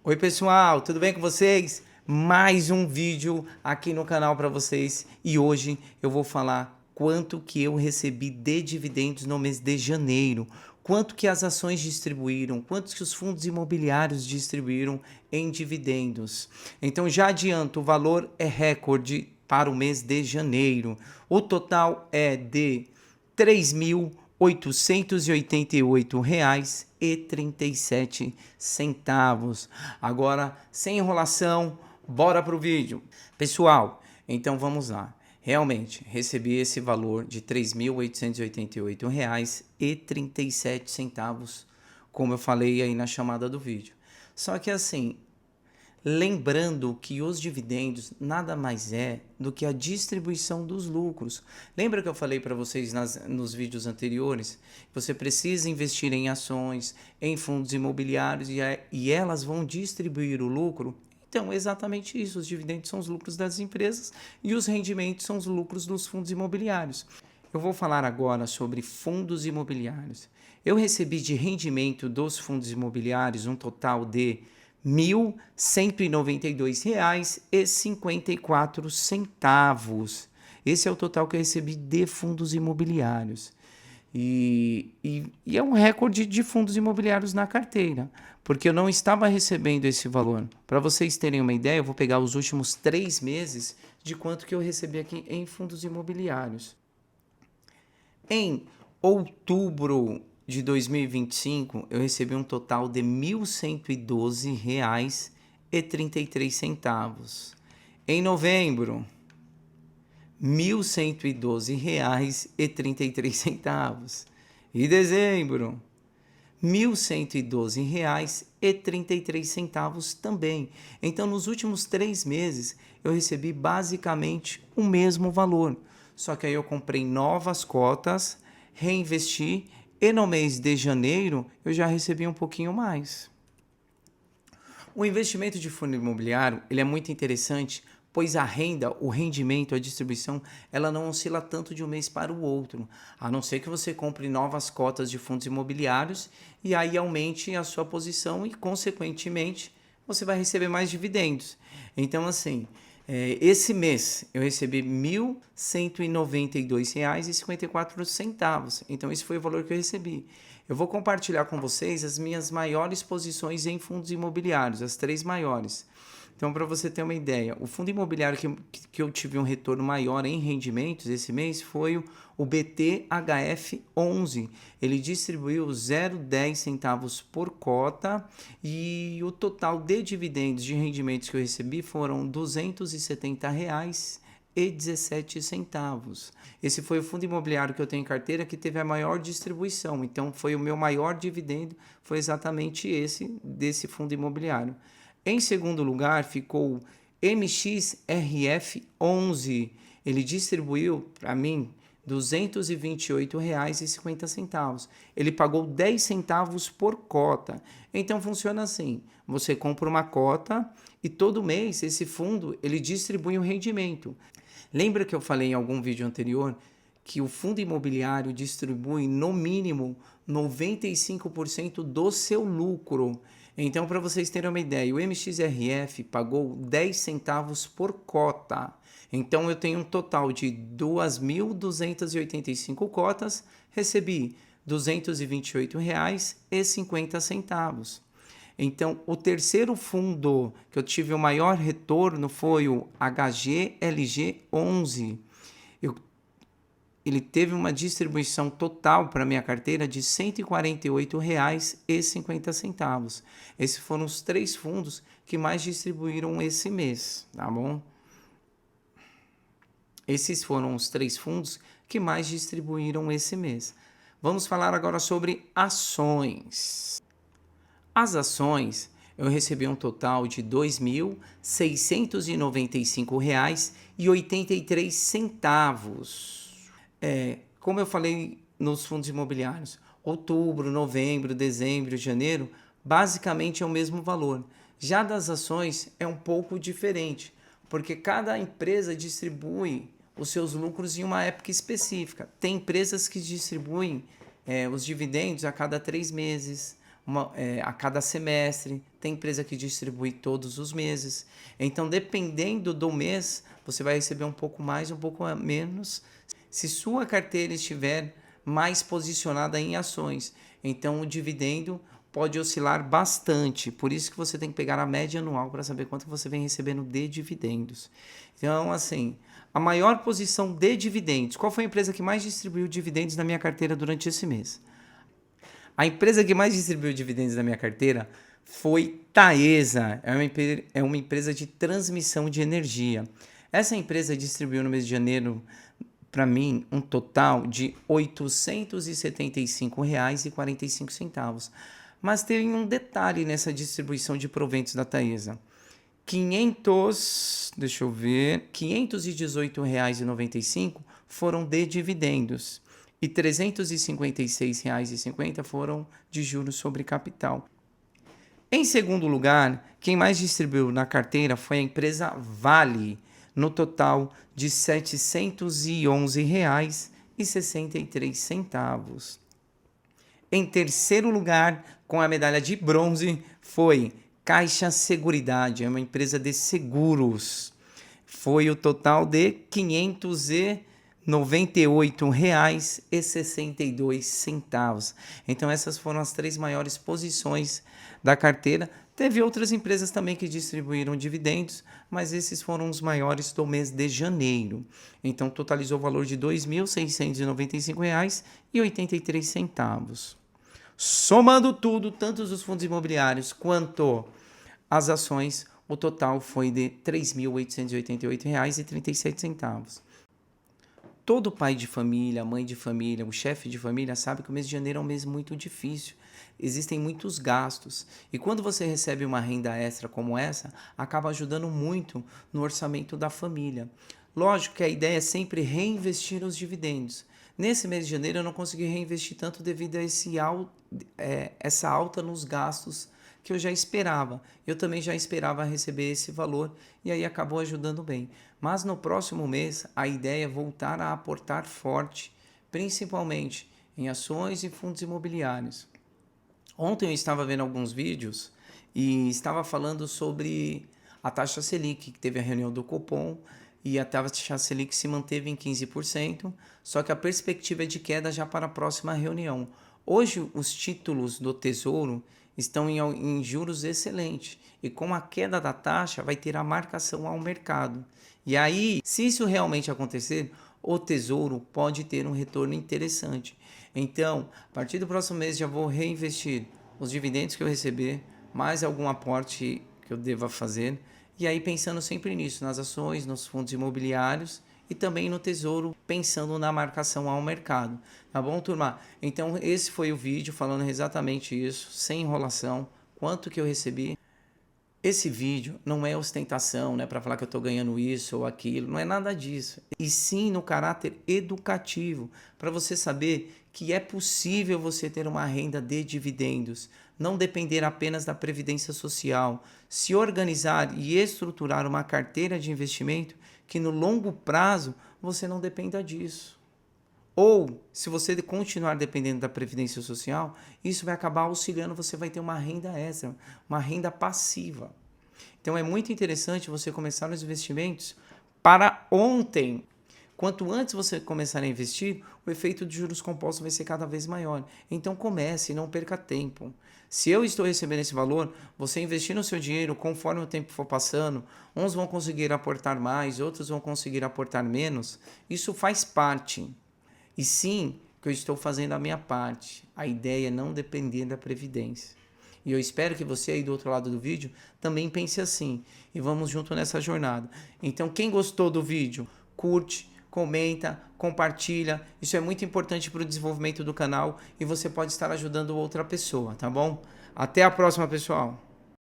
Oi pessoal, tudo bem com vocês? Mais um vídeo aqui no canal para vocês e hoje eu vou falar quanto que eu recebi de dividendos no mês de janeiro, quanto que as ações distribuíram, quantos que os fundos imobiliários distribuíram em dividendos. Então já adianto, o valor é recorde para o mês de janeiro. O total é de R$ 3.888,37. Agora, sem enrolação, bora pro vídeo. Pessoal, então vamos lá. Realmente, recebi esse valor de R$ 3.888,37, como eu falei aí na chamada do vídeo. Só que assim, lembrando que os dividendos nada mais é do que a distribuição dos lucros. Lembra que eu falei para vocês nos vídeos anteriores? Você precisa investir em ações, em fundos imobiliários e elas vão distribuir o lucro? Então, exatamente isso. Os dividendos são os lucros das empresas e os rendimentos são os lucros dos fundos imobiliários. Eu vou falar agora sobre fundos imobiliários. Eu recebi de rendimento dos fundos imobiliários um total de R$ 1.192,54. Esse é o total que eu recebi de fundos imobiliários. E é um recorde de fundos imobiliários na carteira, porque eu não estava recebendo esse valor. Para vocês terem uma ideia, eu vou pegar os últimos 3 meses de quanto que eu recebi aqui em fundos imobiliários. Em outubro de 2025, eu recebi um total de R$ 1.112,33. Em novembro, R$ 1.112,33. E dezembro, R$ 1.112,33 também. Então, nos últimos 3 meses, eu recebi basicamente o mesmo valor. Só que aí eu comprei novas cotas, reinvesti e no mês de janeiro eu já recebi um pouquinho mais. O investimento de fundo imobiliário ele é muito interessante, pois a renda, o rendimento, a distribuição, ela não oscila tanto de um mês para o outro, a não ser que você compre novas cotas de fundos imobiliários e aí aumente a sua posição e, consequentemente, você vai receber mais dividendos. Então, assim, esse mês eu recebi R$ 1.192,54. Então, esse foi o valor que eu recebi. Eu vou compartilhar com vocês as minhas maiores posições em fundos imobiliários, as 3 maiores. Então, para você ter uma ideia, o fundo imobiliário que eu tive um retorno maior em rendimentos esse mês foi o BTHF11. Ele distribuiu 0,10 centavos por cota e o total de dividendos de rendimentos que eu recebi foram R$ 270,17. Esse foi o fundo imobiliário que eu tenho em carteira que teve a maior distribuição. Então, foi o meu maior dividendo, foi exatamente esse desse fundo imobiliário. Em segundo lugar, ficou MXRF11. Ele distribuiu para mim R$ 228,50. Ele pagou 10 centavos por cota. Então funciona assim: você compra uma cota e todo mês esse fundo ele distribui um rendimento. Lembra que eu falei em algum vídeo anterior que o fundo imobiliário distribui no mínimo 95% do seu lucro? Então, para vocês terem uma ideia, o MXRF pagou 10 centavos por cota. Então, eu tenho um total de 2.285 cotas, recebi R$ 228,50. Então, o terceiro fundo que eu tive o maior retorno foi o HGLG11. Ele teve uma distribuição total para minha carteira de R$ 148,50. Esses foram os 3 fundos que mais distribuíram esse mês, tá bom? Esses foram os 3 fundos que mais distribuíram esse mês. Vamos falar agora sobre ações. As ações, eu recebi um total de R$ 2.695,83. Como eu falei nos fundos imobiliários, outubro, novembro, dezembro, janeiro, basicamente é o mesmo valor. Já das ações é um pouco diferente, porque cada empresa distribui os seus lucros em uma época específica. Tem empresas que distribuem os dividendos a cada 3 meses, a cada semestre, tem empresa que distribui todos os meses. Então, dependendo do mês, você vai receber um pouco mais, um pouco menos, se sua carteira estiver mais posicionada em ações. Então, o dividendo pode oscilar bastante, por isso que você tem que pegar a média anual para saber quanto você vem recebendo de dividendos. Então, assim, a maior posição de dividendos, qual foi a empresa que mais distribuiu dividendos na minha carteira durante esse mês? A empresa que mais distribuiu dividendos na minha carteira foi Taesa, é uma empresa de transmissão de energia. Essa empresa distribuiu no mês de janeiro para mim um total de R$ 875,45. Mas tem um detalhe nessa distribuição de proventos da Taesa. R$ 518,95 foram de dividendos e R$ 356,50 foram de juros sobre capital. Em segundo lugar, quem mais distribuiu na carteira foi a empresa Vale, no total de R$ 711,63. Em terceiro lugar, com a medalha de bronze, foi Caixa Seguridade, é uma empresa de seguros. Foi o total de R$ 598,62. Então essas foram as 3 maiores posições da carteira. Teve outras empresas também que distribuíram dividendos, mas esses foram os maiores do mês de janeiro. Então totalizou o valor de R$ 2.695,83. Somando tudo, tanto os fundos imobiliários quanto as ações, o total foi de R$ 3.888,37. Todo pai de família, mãe de família, o chefe de família sabe que o mês de janeiro é um mês muito difícil. Existem muitos gastos. E quando você recebe uma renda extra como essa, acaba ajudando muito no orçamento da família. Lógico que a ideia é sempre reinvestir os dividendos. Nesse mês de janeiro eu não consegui reinvestir tanto devido a essa alta nos gastos que eu já esperava. Eu também já esperava receber esse valor e aí acabou ajudando bem. Mas no próximo mês a ideia é voltar a aportar forte, principalmente em ações e fundos imobiliários. Ontem eu estava vendo alguns vídeos e estava falando sobre a taxa Selic, que teve a reunião do Copom e a taxa Selic se manteve em 15%, só que a perspectiva é de queda já para a próxima reunião. Hoje os títulos do Tesouro estão em juros excelentes e com a queda da taxa vai ter a marcação ao mercado. E aí, se isso realmente acontecer, o Tesouro pode ter um retorno interessante. Então, a partir do próximo mês já vou reinvestir os dividendos que eu receber, mais algum aporte que eu deva fazer, e aí pensando sempre nisso, nas ações, nos fundos imobiliários e também no Tesouro, pensando na marcação ao mercado. Tá bom, turma? Então esse foi o vídeo falando exatamente isso, sem enrolação, quanto que eu recebi. Esse vídeo não é ostentação, né, para falar que eu estou ganhando isso ou aquilo, não é nada disso. E sim no caráter educativo, para você saber que é possível você ter uma renda de dividendos, não depender apenas da previdência social, se organizar e estruturar uma carteira de investimento que no longo prazo você não dependa disso. Ou, se você continuar dependendo da previdência social, isso vai acabar auxiliando, você vai ter uma renda extra, uma renda passiva. Então é muito interessante você começar os investimentos para ontem. Quanto antes você começar a investir, o efeito de juros compostos vai ser cada vez maior. Então comece, não perca tempo. Se eu estou recebendo esse valor, você investir no seu dinheiro conforme o tempo for passando, uns vão conseguir aportar mais, outros vão conseguir aportar menos. Isso faz parte. E sim, que eu estou fazendo a minha parte. A ideia é não depender da previdência. E eu espero que você aí do outro lado do vídeo também pense assim. E vamos junto nessa jornada. Então, quem gostou do vídeo, curte, comenta, compartilha. Isso é muito importante para o desenvolvimento do canal e você pode estar ajudando outra pessoa, tá bom? Até a próxima, pessoal!